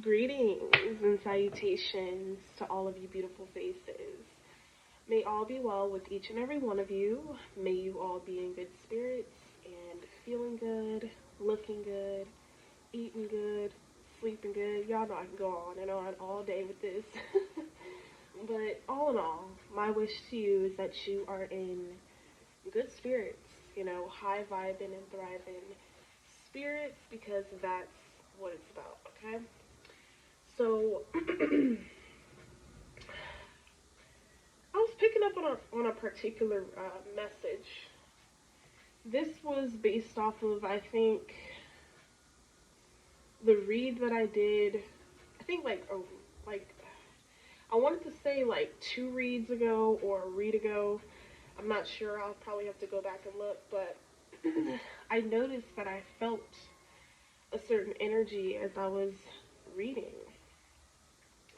Greetings and salutations to all of you beautiful faces. May all be well with each and every one of you. May you all be in good spirits and feeling good, looking good, eating good, sleeping good. Y'all know I can go on and on all day with this. But all in all, my wish to you is that you are in good spirits, high vibing and thriving spirits because that's what it's about, okay? So I was picking up on a particular message. This was based off of, I think, the read that I did. I think like I wanted to say like 2 reads ago or a read ago. I'm not sure. I'll probably have to go back and look, but I noticed that I felt a certain energy as I was reading.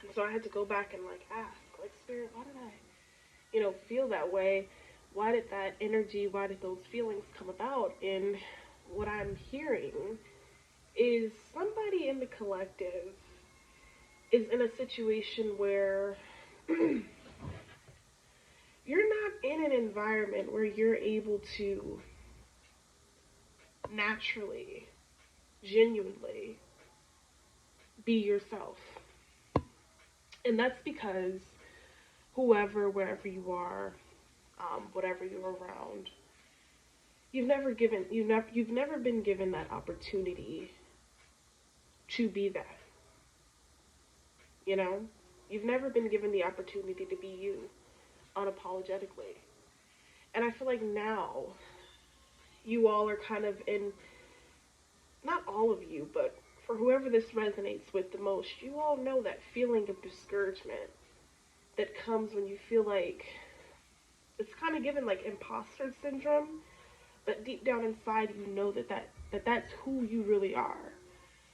And so I had to go back and ask, Spirit, why did I, feel that way? Why did that energy, why did those feelings come about? And what I'm hearing is somebody in the collective is in a situation where you're not in an environment where you're able to naturally, genuinely be yourself. And that's because whoever, wherever you are, whatever you're around, you've never been given that opportunity to be that. You've never been given the opportunity to be you unapologetically. And I feel like now you all are kind of in, not all of you, but for whoever this resonates with the most, you all know that feeling of discouragement that comes when you feel like it's kind of given like imposter syndrome, but deep down inside you know that's who you really are,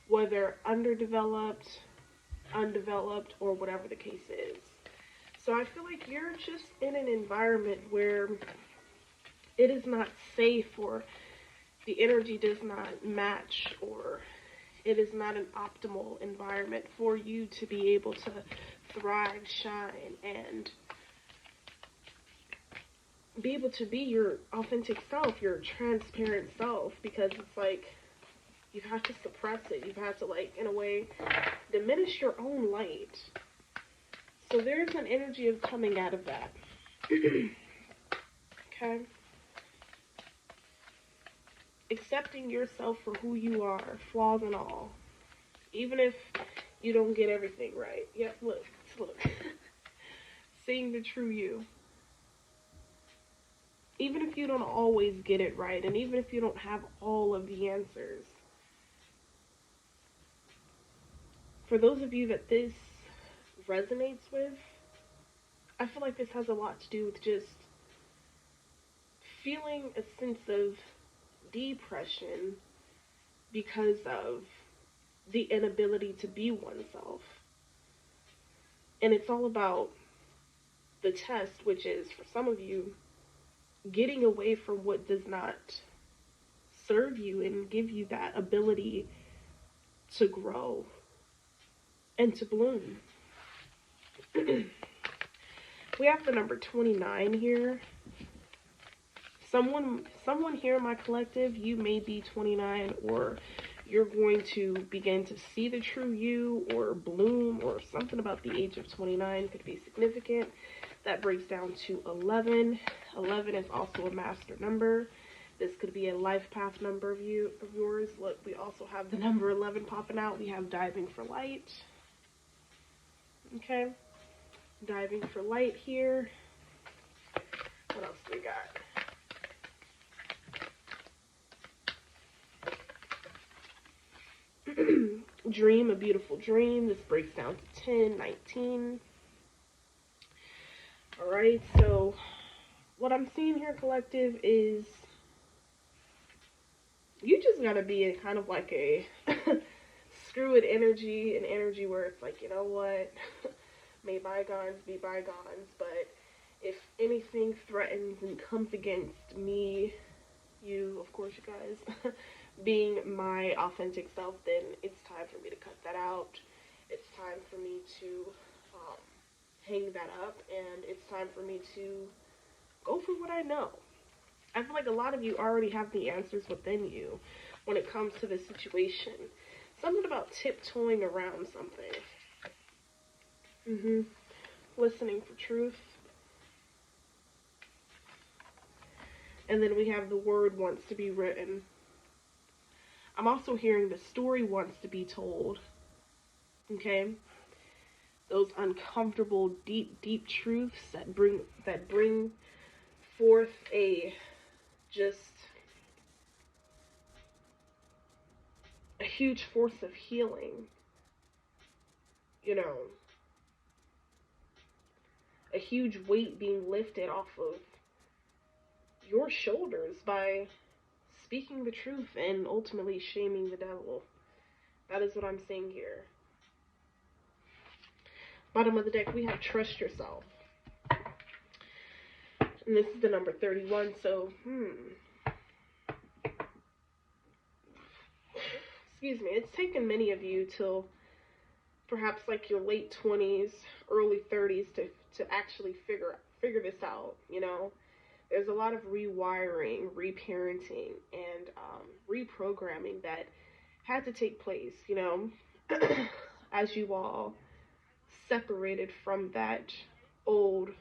whether underdeveloped, undeveloped, or whatever the case is. So I feel like you're just in an environment where it is not safe, or the energy does not match, or it is not an optimal environment for you to be able to thrive, shine, and be able to be your authentic self, your transparent self, because it's like you've had to suppress it. You've had to, in a way, diminish your own light. So there's an energy of coming out of that. Okay? Accepting yourself for who you are, flaws and all. Even if you don't get everything right. Yep, look. Seeing the true you. Even if you don't always get it right, and even if you don't have all of the answers. For those of you that this resonates with, I feel like this has a lot to do with just feeling a sense of depression because of the inability to be oneself. And it's all about the test, which is, for some of you, getting away from what does not serve you and give you that ability to grow and to bloom. We have the number 29 here. Someone here in my collective, you may be 29, or you're going to begin to see the true you or bloom, or something about the age of 29 could be significant. That breaks down to 11. 11 is also a master number. This could be a life path number of yours. Look, we also have the number 11 popping out. We have diving for light. Okay. Diving for light here. What else do we got? Dream a beautiful dream. This breaks down to 10, 19. Alright, so what I'm seeing here, collective, is you just gotta be in kind of like a screw it energy, an energy where it's like, you know what, may bygones be bygones, but if anything threatens and comes against me, you, of course, you guys, being my authentic self, then it's time for me to cut that out time for me to hang that up, and it's time for me to go for what I know. I feel like a lot of you already have the answers within you when it comes to this situation. Something about tiptoeing around something. Listening for truth. And then we have the word wants to be written. I'm also hearing the story wants to be told. Okay? Those uncomfortable, deep, deep truths that bring forth a huge force of healing. You know, a huge weight being lifted off of your shoulders by speaking the truth and ultimately shaming the devil. That is what I'm saying here. Bottom of the deck, we have trust yourself. And this is the number 31, so, excuse me, it's taken many of you till perhaps like your late 20s, early 30s to actually figure this out, you know? There's a lot of rewiring, reparenting, and reprogramming that had to take place, you know, as you all separated from that old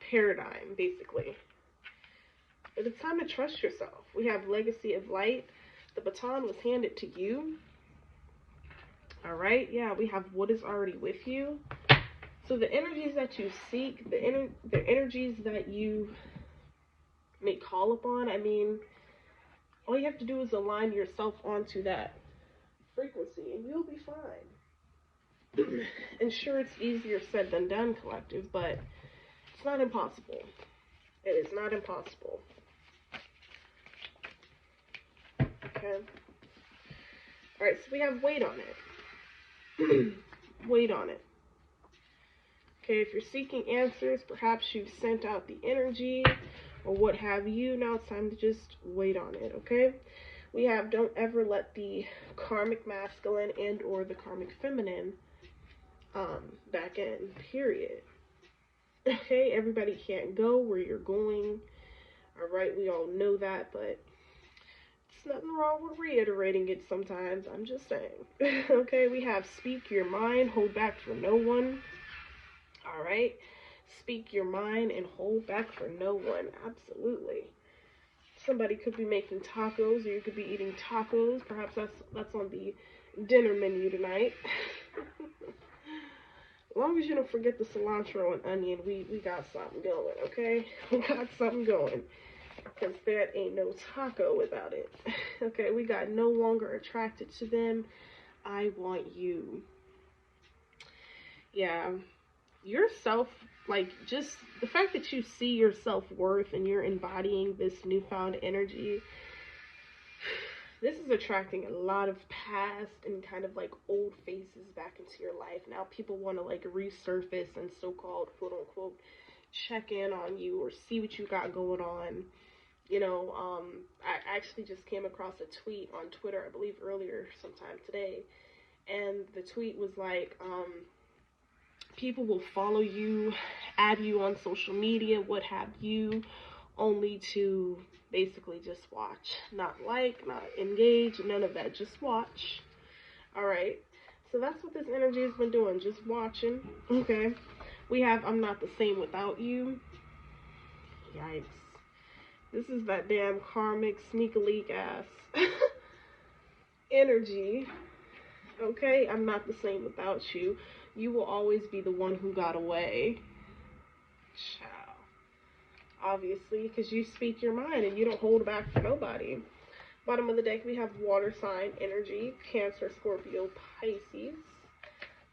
paradigm, basically. But it's time to trust yourself. We have legacy of light. The baton was handed to you. All right, yeah, we have what is already with you. So the energies that you seek, the energies that you may call upon, I mean, all you have to do is align yourself onto that frequency and you'll be fine. And sure, it's easier said than done, collective, but it's not impossible. It is not impossible. Okay. All right, so we have weight on it. Weight on it. Okay, if you're seeking answers, perhaps you've sent out the energy or what have you. Now it's time to just wait on it, okay? We have don't ever let the karmic masculine and or the karmic feminine back in, period. Okay, everybody can't go where you're going. All right, we all know that, but it's nothing wrong with reiterating it sometimes. I'm just saying. Okay, we have speak your mind, hold back for no one. All right, speak your mind and hold back for no one. Absolutely. Somebody could be making tacos, or you could be eating tacos. Perhaps that's on the dinner menu tonight. As long as you don't forget the cilantro and onion, we got something going, okay? We got something going. Because there ain't no taco without it. Okay, we got no longer attracted to them. I want you. Yeah. Yourself, like, just the fact that you see your self-worth and you're embodying this newfound energy, this is attracting a lot of past and kind of like old faces back into your life. Now people want to like resurface and so-called quote unquote check in on you or see what you got going on. You know, I actually just came across a tweet on Twitter, I believe earlier sometime today, and the tweet was like, people will follow you, add you on social media, what have you, only to basically just watch. Not like, not engage, none of that, just watch. Alright, so that's what this energy has been doing, just watching. Okay, we have I'm not the same without you. Yikes. This is that damn karmic sneak leak ass energy. Okay, I'm not the same without you. You will always be the one who got away. Ciao. Obviously, because you speak your mind and you don't hold back for nobody. Bottom of the deck, we have water sign energy. Cancer, Scorpio, Pisces.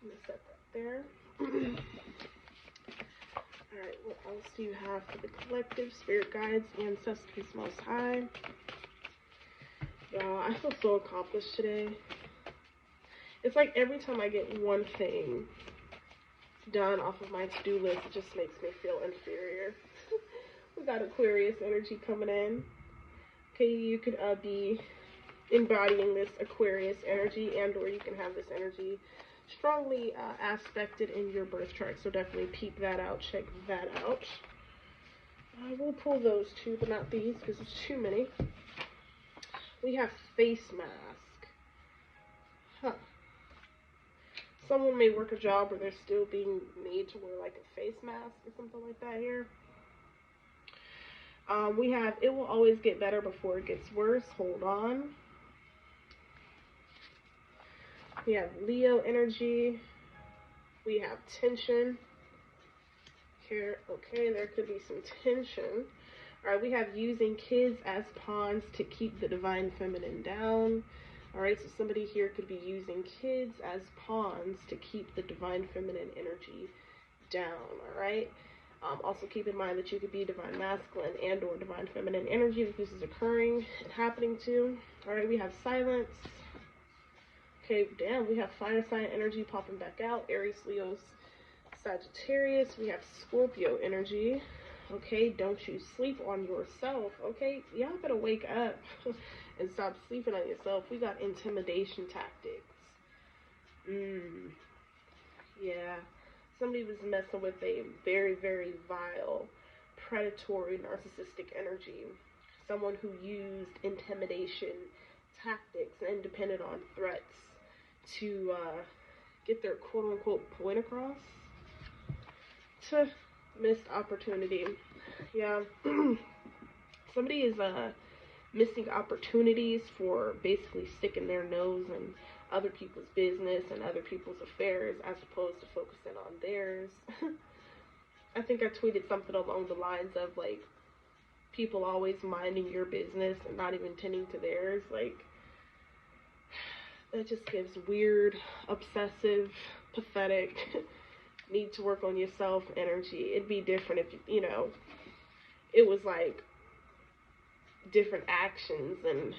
I'm going to set that there. Alright, what else do you have for the collective? Spirit guides, ancestors, most high. Y'all, I feel so accomplished today. It's like every time I get one thing done off of my to-do list, it just makes me feel inferior. We got Aquarius energy coming in. Okay, you could be embodying this Aquarius energy, and or you can have this energy strongly aspected in your birth chart. So definitely peep that out, check that out. We'll pull those two, but not these because it's too many. We have face mask. Huh. Someone may work a job where they're still being made to wear like a face mask or something like that here. We have, it will always get better before it gets worse. Hold on. We have Leo energy. We have tension. Here, okay, there could be some tension. All right, we have using kids as pawns to keep the divine feminine down. All right, so somebody here could be using kids as pawns to keep the divine feminine energy down. All right. Also keep in mind that you could be divine masculine and or divine feminine energy that this is occurring and happening to. All right, we have silence. Okay, damn, we have fire sign energy popping back out. Aries, Leos, Sagittarius. We have Scorpio energy. Okay, don't you sleep on yourself. Okay, y'all better wake up and stop sleeping on yourself. We got intimidation tactics. Yeah. Somebody was messing with a very, very vile, predatory, narcissistic energy. Someone who used intimidation tactics and depended on threats to get their quote-unquote point across. To missed opportunity. Yeah. Somebody is missing opportunities for basically sticking their nose in other people's business and other people's affairs as opposed to focusing on theirs. I think I tweeted something along the lines of like people always minding your business and not even tending to theirs. Like that just gives weird, obsessive, pathetic, need to work on yourself energy. It'd be different if, you know, it was like different actions and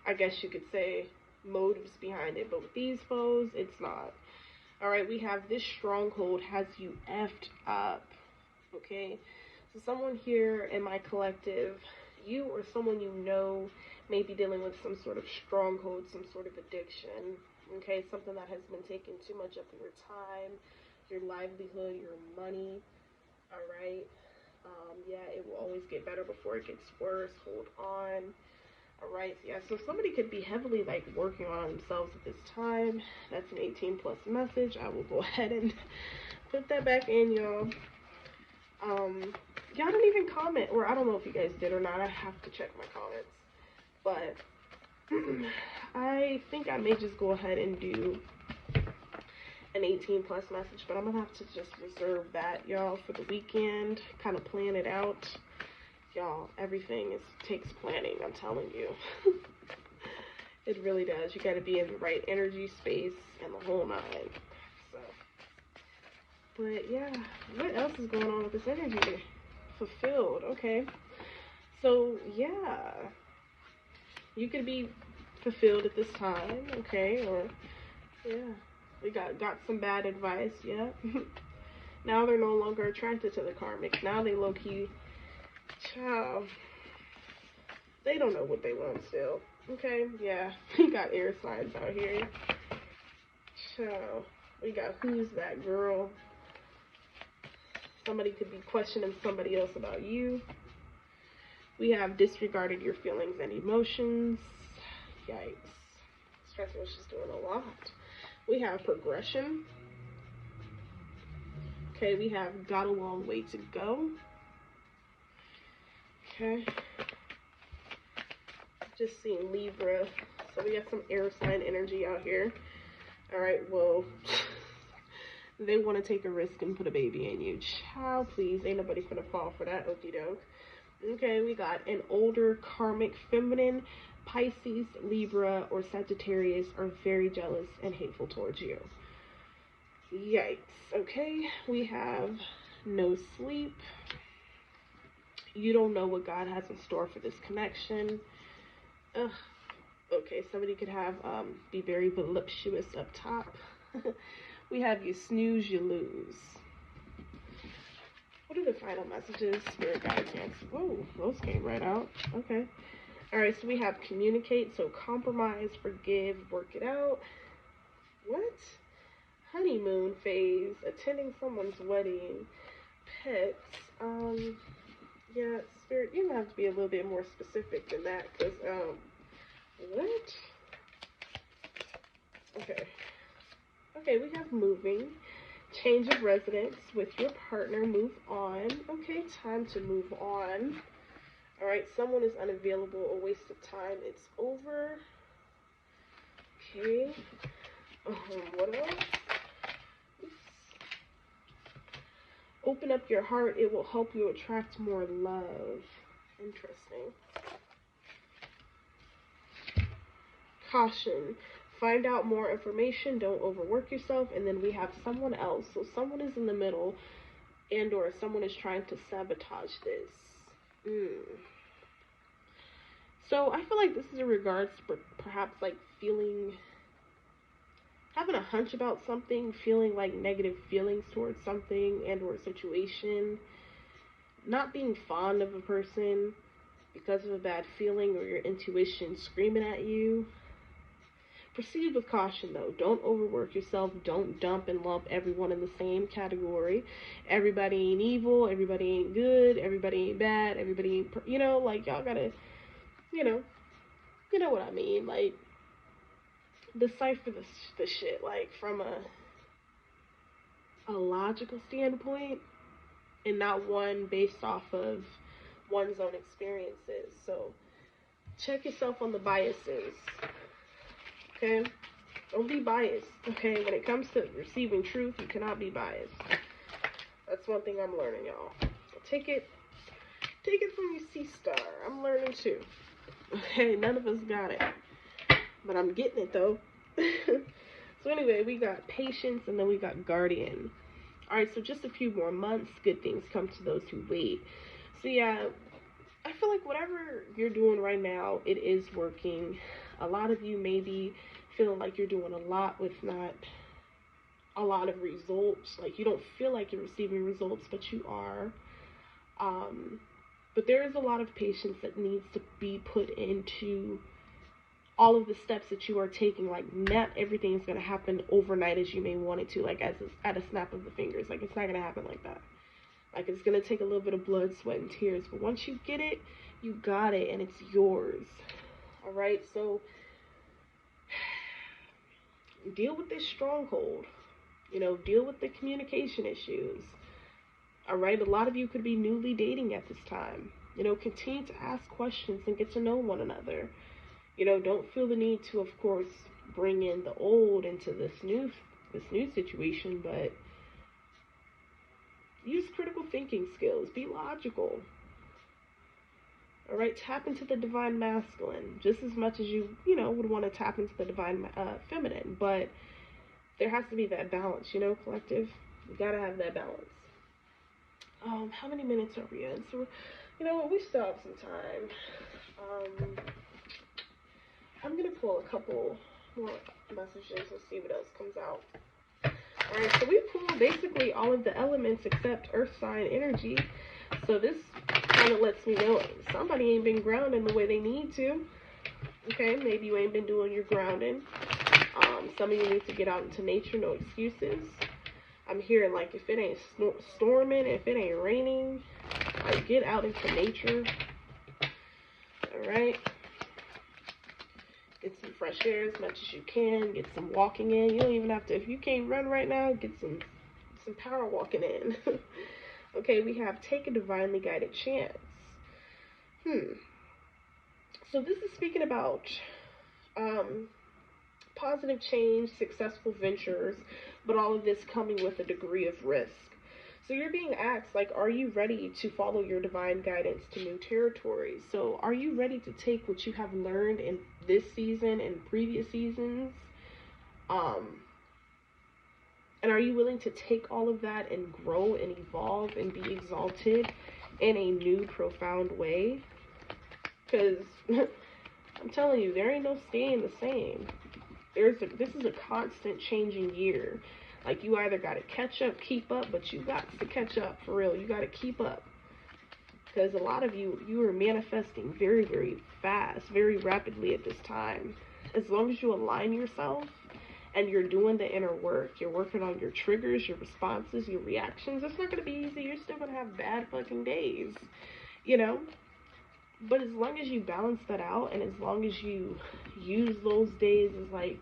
I guess you could say motives behind it, but with these foes, it's not. All right, we have this stronghold has you effed up. Okay, so someone here in my collective, you or someone you know may be dealing with some sort of stronghold, some sort of addiction. Okay, something that has been taking too much of your time, your livelihood, your money. All right, yeah, it will always get better before it gets worse. Hold on. All right, yeah, so somebody could be heavily like working on themselves at this time. That's an 18 plus message. I will go ahead and put that back in, y'all. Y'all didn't even comment, or I don't know if you guys did or not. I have to check my comments, but I think I may just go ahead and do an 18 plus message, but I'm gonna have to just reserve that, y'all, for the weekend, kind of plan it out. Y'all, everything takes planning, I'm telling you. It really does. You got to be in the right energy space and the whole nine. So, but yeah, what else is going on with this energy? Fulfilled. Okay. So yeah, you could be fulfilled at this time. Okay. Or yeah, we got some bad advice. Yeah. Now they're no longer attracted to the karmic. Now they low key. Child, they don't know what they want still. Okay, yeah, we got air signs out here. Child, we got who's that girl? Somebody could be questioning somebody else about you. We have disregarded your feelings and emotions. Yikes. Stress was just doing a lot. We have progression. Okay, we have got a long way to go. Okay, just seeing Libra, so we got some air sign energy out here. All right, well, they want to take a risk and put a baby in you. Child, please, ain't nobody gonna fall for that, okie doke. Okay, we got an older karmic feminine. Pisces, Libra, or Sagittarius are very jealous and hateful towards you. Yikes. Okay, we have no sleep. You don't know what God has in store for this connection. Ugh. Okay, somebody could have be very voluptuous up top. We have you snooze, you lose. What are the final messages? Spirit guides, yes. Whoa, those came right out. Okay. All right, so we have communicate, so compromise, forgive, work it out. What? Honeymoon phase, attending someone's wedding, pets. Yeah, spirit, you're gonna have to be a little bit more specific than that, because, what? Okay. Okay, we have moving, change of residence with your partner, move on. Okay, time to move on. All right, someone is unavailable, a waste of time, it's over. Okay. What else? Oops. Open up your heart, it will help you attract more love. Interesting. Caution. Find out more information, don't overwork yourself. And then we have someone else. So someone is in the middle, and or someone is trying to sabotage this. So I feel like this is in regards to perhaps like having a hunch about something, feeling like negative feelings towards something and or a situation, not being fond of a person because of a bad feeling or your intuition screaming at you. Proceed with caution though. Don't overwork yourself. Don't dump and lump everyone in the same category. Everybody ain't evil. Everybody ain't good. Everybody ain't bad. Everybody ain't, like y'all gotta, you know what I mean. Like, decipher the shit, like from a logical standpoint and not one based off of one's own experiences. So check yourself on the biases. Okay? Don't be biased. Okay? When it comes to receiving truth, you cannot be biased. That's one thing I'm learning, y'all. So take it from your sea star. I'm learning too. Okay? None of us got it. But I'm getting it though. So anyway, we got patience and then we got guardian. Alright, so just a few more months, good things come to those who wait. So yeah, I feel like whatever you're doing right now, it is working. A lot of you may be feeling like you're doing a lot with not a lot of results. Like you don't feel like you're receiving results, but you are. But there is a lot of patience that needs to be put into all of the steps that you are taking. Like not everything is going to happen overnight as you may want it to, like at a snap of the fingers. Like it's not going to happen like that. Like it's going to take a little bit of blood, sweat, and tears. But once you get it, you got it and it's yours. All right, so deal with this stronghold. Deal with the communication issues. All right, a lot of you could be newly dating at this time. Continue to ask questions and get to know one another. Don't feel the need to, of course, bring in the old into this new situation, but use critical thinking skills. Be logical. All right, tap into the divine masculine just as much as you would want to tap into the divine feminine, but there has to be that balance, collective. You gotta have that balance. How many minutes are we in? So, we still have some time. I'm gonna pull a couple more messages and see what else comes out. Alright, so we pulled basically all of the elements except earth sign energy. So this kind of lets me know somebody ain't been grounding the way they need to. Okay, maybe you ain't been doing your grounding. Some of you need to get out into nature, no excuses. I'm hearing like if it ain't storming, if it ain't raining, like get out into nature. Alright. Get some fresh air as much as you can. Get some walking in. You don't even have to, if you can't run right now, get some power walking in. Okay, we have take a divinely guided chance. So this is speaking about positive change, successful ventures, but all of this coming with a degree of risk. So you're being asked, like, are you ready to follow your divine guidance to new territories? So are you ready to take what you have learned in this season and previous seasons? And are you willing to take all of that and grow and evolve and be exalted in a new, profound way? Because I'm telling you, there ain't no staying the same. This is a constant changing year. Like, you either got to catch up, keep up, but you got to catch up, for real. You got to keep up. Because a lot of you are manifesting very, very fast, very rapidly at this time. As long as you align yourself and you're doing the inner work, you're working on your triggers, your responses, your reactions, it's not going to be easy. You're still going to have bad fucking days, you know? But as long as you balance that out, and as long as you use those days as like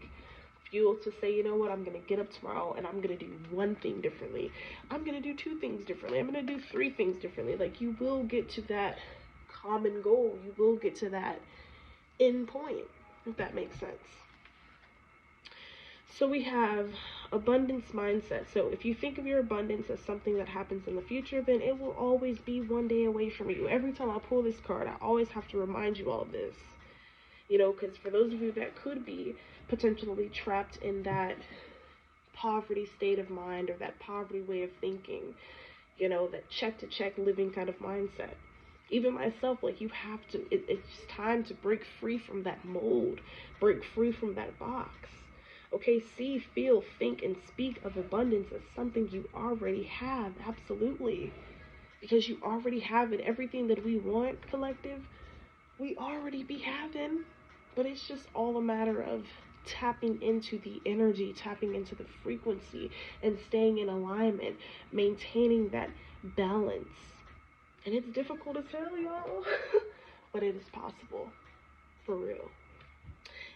fuel to say, you know what, I'm going to get up tomorrow and I'm going to do one thing differently. I'm going to do two things differently. I'm going to do three things differently. Like, you will get to that common goal. You will get to that end point, if that makes sense. So we have abundance mindset. So if you think of your abundance as something that happens in the future, then it will always be one day away from you. Every time I pull this card, I always have to remind you all of this. You know, because for those of you that could be potentially trapped in that poverty state of mind or that poverty way of thinking, you know, that check to check living kind of mindset. Even myself, like, you have to, it's time to break free from that mold, break free from that box. Okay, see, feel, think, and speak of abundance as something you already have, absolutely. Because you already have it. Everything that we want, collective, we already be having. But it's just all a matter of tapping into the energy, tapping into the frequency, and staying in alignment, maintaining that balance. And it's difficult as hell, y'all. But it is possible. For real.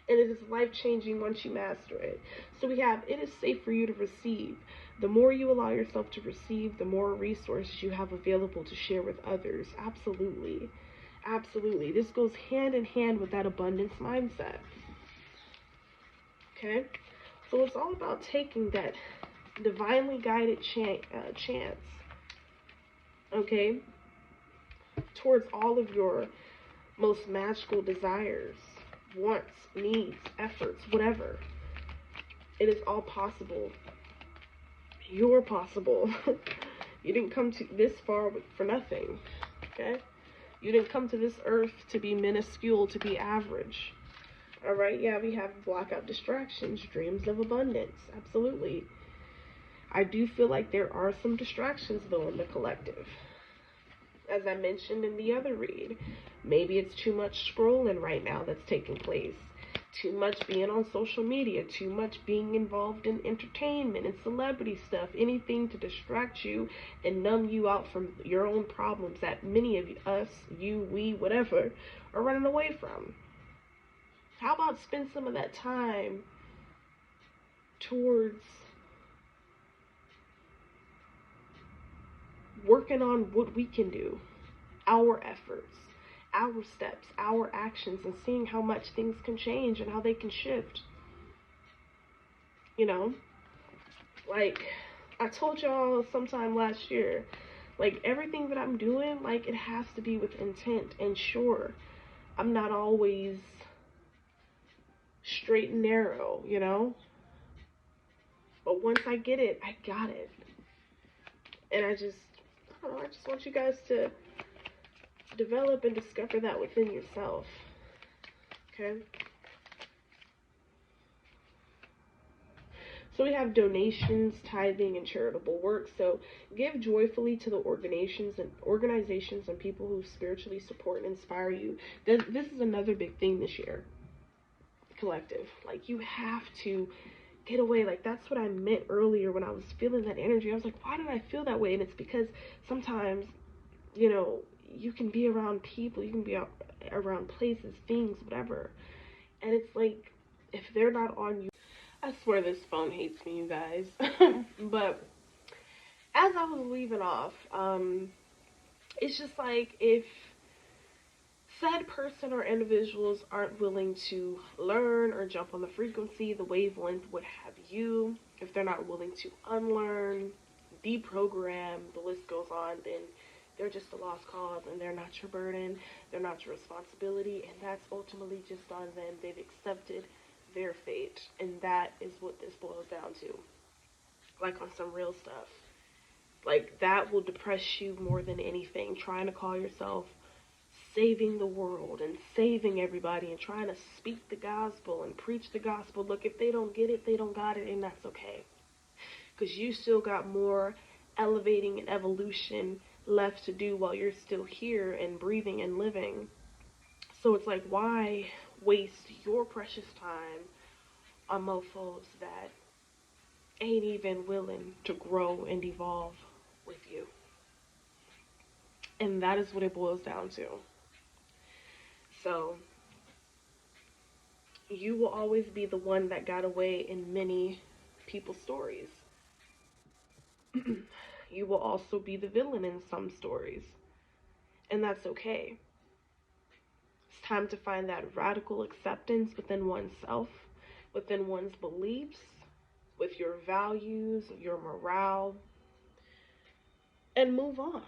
And it is life-changing once you master it. So we have, it is safe for you to receive. The more you allow yourself to receive, the more resources you have available to share with others. Absolutely. Absolutely. This goes hand in hand with that abundance mindset. Okay? So it's all about taking that divinely guided chance, okay, towards all of your most magical desires, wants, needs, efforts, whatever. It is all possible. You're possible. You didn't come to this far for nothing, okay? You didn't come to this earth to be minuscule, to be average. All right, yeah, we have blackout distractions, dreams of abundance, absolutely. I do feel like there are some distractions, though, in the collective. As I mentioned in the other read, maybe it's too much scrolling right now that's taking place. Too much being on social media, too much being involved in entertainment and celebrity stuff, anything to distract you and numb you out from your own problems that many of us, you, we, whatever, are running away from. How about spend some of that time towards working on what we can do, our efforts, our steps, our actions, and seeing how much things can change and how they can shift. You know, like I told y'all sometime last year, like, everything that I'm doing, like, it has to be with intent. And sure, I'm not always straight and narrow, you know, but once I get it, I got it. And I just want you guys to develop and discover that within yourself. Okay? So we have donations, tithing, and charitable work. So give joyfully to the organizations and people who spiritually support and inspire you. This is another big thing this year. Collective. Like, you have to get away. Like, that's what I meant earlier when I was feeling that energy. I was like, why did I feel that way? And it's because sometimes, you know, you can be around people, you can be around places, things, whatever. And it's like, if they're not on you, I swear this phone hates me, you guys. But as I was leaving off, it's just like, if said person or individuals aren't willing to learn or jump on the frequency, the wavelength, what have you, if they're not willing to unlearn, deprogram, the list goes on, then they're just a lost cause, and they're not your burden, they're not your responsibility, and that's ultimately just on them. They've accepted their fate, and that is what this boils down to. Like, on some real stuff. Like, that will depress you more than anything, trying to call yourself saving the world and saving everybody and trying to speak the gospel and preach the gospel. Look, if they don't get it, they don't got it, and that's okay. Because you still got more elevating and evolution left to do while you're still here and breathing and living. So it's like, why waste your precious time on mofos that ain't even willing to grow and evolve with you? And that is what it boils down to. So you will always be the one that got away in many people's stories. You will also be the villain in some stories, and that's okay. It's time to find that radical acceptance within oneself, within one's beliefs, with your values, your morale, and move on.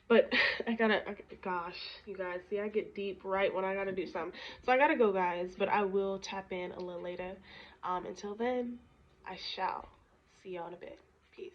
But gosh, you guys, see, I get deep right when I gotta do something. So I gotta go, guys, but I will tap in a little later. Until then, I shall see y'all in a bit. Peace.